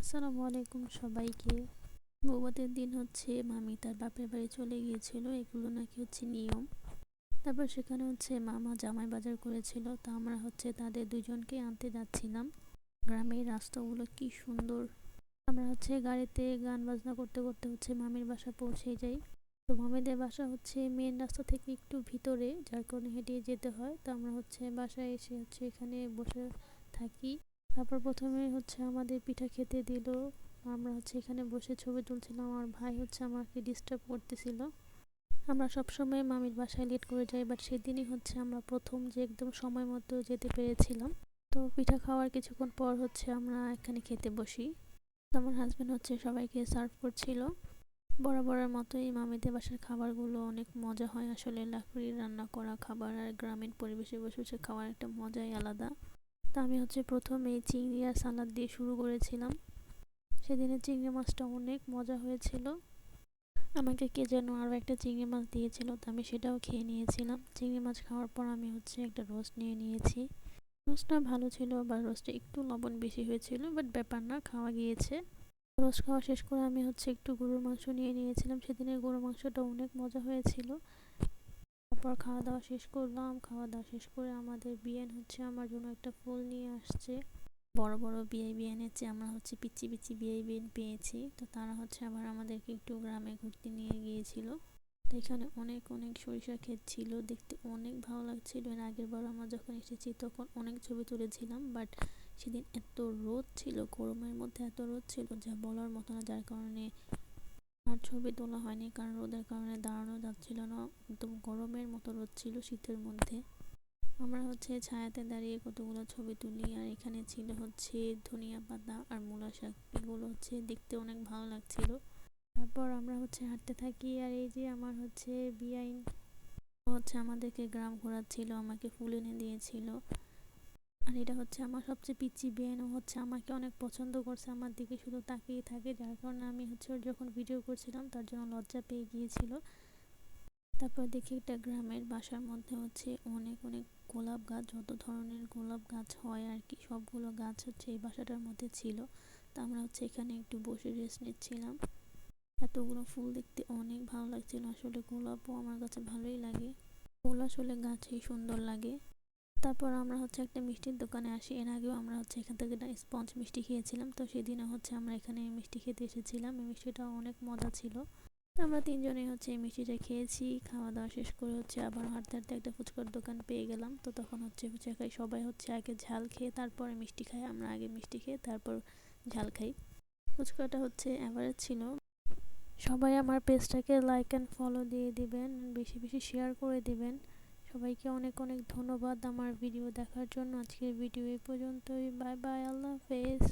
আসসালামু আলাইকুম সবাইকে। বৌভাতের দিন হচ্ছে মামি তার বাপের বাড়ি চলে গিয়েছিল, এগুলো নাকি হচ্ছে নিয়ম। তারপর সেখানে হচ্ছে মামা জামাই বাজার করেছিল, তা আমরা হচ্ছে তাদের দুজনকে আনতে যাচ্ছিলাম। গ্রামের রাস্তাগুলো কি সুন্দর। আমরা হচ্ছে গাড়িতে গান বাজনা করতে করতে হচ্ছে মামির বাসা পৌঁছে যাই। তো মামিদের বাসা হচ্ছে মেন রাস্তা থেকে একটু ভিতরে, যার কারণে হেঁটে যেতে হয়। তো আমরা হচ্ছে বাসায় এসে হচ্ছে এখানে বসে থাকি। তারপর প্রথমে হচ্ছে আমাদের পিঠা খেতে দিল। আমরা হচ্ছে এখানে বসে ছবি তুলছিলাম, আমার ভাই হচ্ছে আমাকে ডিস্টার্ব করতেছিল। আমরা সবসময় মামির বাসায় লেট করে যাই, বাট সেদিনই হচ্ছে আমরা প্রথম যে একদম সময় মতো যেতে পেরেছিলাম। তো পিঠা খাওয়ার কিছুক্ষণ পর হচ্ছে আমরা এখানে খেতে বসি। তো আমার হাজব্যান্ড হচ্ছে সবাইকে সার্ভ করছিল। বরাবরের মতোই মামিদের বাসার খাবারগুলো অনেক মজা হয়, আসলে লাকড়ির রান্না করা খাবার আর গ্রামীণ পরিবেশে বসে বসে খাওয়ার একটা মজাই আলাদা। তা আমি হচ্ছে প্রথমে চিংড়ি আর সালাদ দিয়ে শুরু করেছিলাম। সেদিনের চিংড়ি মাছটা অনেক মজা হয়েছিল। আমাকে কে যেন আরও একটা চিংড়ি মাছ দিয়েছিল, তো আমি সেটাও খেয়ে নিয়েছিলাম। চিংড়ি মাছ খাওয়ার পর আমি হচ্ছে একটা রোস্ট নিয়ে নিয়েছি। রোস্টটা ভালো ছিল, বা রোস্টে একটু লবণ বেশি হয়েছিল, বাট ব্যাপার না, খাওয়া গিয়েছে। রোস্ট খাওয়া শেষ করে আমি হচ্ছে একটু গরুর মাংস নিয়ে নিয়েছিলাম। সেদিনের গরুর মাংসটা অনেক মজা হয়েছিল। তারপর খাওয়া দাওয়া শেষ করলাম। খাওয়া দাওয়া শেষ করে আমাদের বিয়ান হচ্ছে আমার জন্য একটা ফুল নিয়ে আসছে। বড় বড় বিয়ানের চেয়ে আমরা হচ্ছে পিচ্চি পিচ্চি বিয়ান পেয়েছি। তো তারা হচ্ছে আবার আমাদেরকে একটু গ্রামে ঘুরতে নিয়ে গিয়েছিল। তো এখানে অনেক অনেক সরিষা ক্ষেত ছিল, দেখতে অনেক ভালো লাগছিল। এর আগের বার আমরা যখন এসেছি তখন অনেক ছবি তুলেছিলাম, বাট সেদিন এত রোদ ছিল, গরমের মধ্যে এত রোদ ছিল যা বলার মতো না, যার কারণে আর ছবি তোলা হয়নি, কারণ রোদের কারণে দাঁড়ানো যাচ্ছিল না। একদম গরমের মতো রোদ ছিল শীতের মধ্যে। আমরা হচ্ছে ছায়াতে দাঁড়িয়ে কতগুলো ছবি তুলি। আর এখানে ছিল হচ্ছে ধনিয়া পাতা আর মূলা শাক, এগুলো হচ্ছে দেখতে অনেক ভালো লাগছিল। তারপর আমরা হচ্ছে হাঁটতে থাকি। আর এই যে আমার হচ্ছে বিআইন হচ্ছে আমাদেরকে গ্রাম ঘোরাচ্ছিল, আমাকে ফুল এনে দিয়েছিল। আর এটা হচ্ছে আমার সবচেয়ে পিচ্চি বিআইন, ও হচ্ছে আমাকে অনেক পছন্দ করছে, আমার দিকে শুধু তাকিয়ে থাকে, যার কারণে আমি হচ্ছে ওর যখন ভিডিও করছিলাম তার জন্য লজ্জা পেয়ে গিয়েছিল। তারপর দেখি একটা গ্রামের বাসার মধ্যে হচ্ছে অনেক অনেক গোলাপ গাছ, যত ধরনের গোলাপ গাছ হয় আর কি, সবগুলো গাছ হচ্ছে এই বাসাটার মধ্যে ছিল। তা আমরা হচ্ছে এখানে একটু বসে রেস্ট নিচ্ছিলাম। এতগুলো ফুল দেখতে অনেক ভালো লাগছিল। আসলে গোলাপও আমার কাছে ভালোই লাগে, ফুল আসলে গাছেই সুন্দর লাগে। তারপর আমরা হচ্ছে একটা মিষ্টির দোকানে আসি। এর আগেও আমরা হচ্ছে এখান থেকে একটা স্পঞ্জ মিষ্টি খেয়েছিলাম, তো সেদিনে হচ্ছে আমরা এখানে মিষ্টি খেতে এসেছিলাম। এই মিষ্টিটা অনেক মজা ছিল। তো আমরা তিনজনেই হচ্ছে এই মিষ্টিটা খেয়েছি। খাওয়া দাওয়া শেষ করে হচ্ছে আবার হাঁটতে হাঁটতে একটা ফুচকার দোকান পেয়ে গেলাম। তো তখন হচ্ছে ফুচকা খাই, সবাই হচ্ছে আগে ঝাল খেয়ে তারপরে মিষ্টি খায়, আমরা আগে মিষ্টি খেয়ে তারপর ঝাল খাই। ফুচকাটা হচ্ছে অ্যাভারেজ ছিল। সবাই আমার পেজটাকে লাইক অ্যান্ড ফলো দিয়ে দিবেন, বেশি বেশি শেয়ার করে দিবেন। সবাইকে অনেক অনেক ধন্যবাদ আমার ভিডিও দেখার জন্য। আজকের ভিডিও এই পর্যন্তই। বাই বাই, আল্লাহ হাফেজ।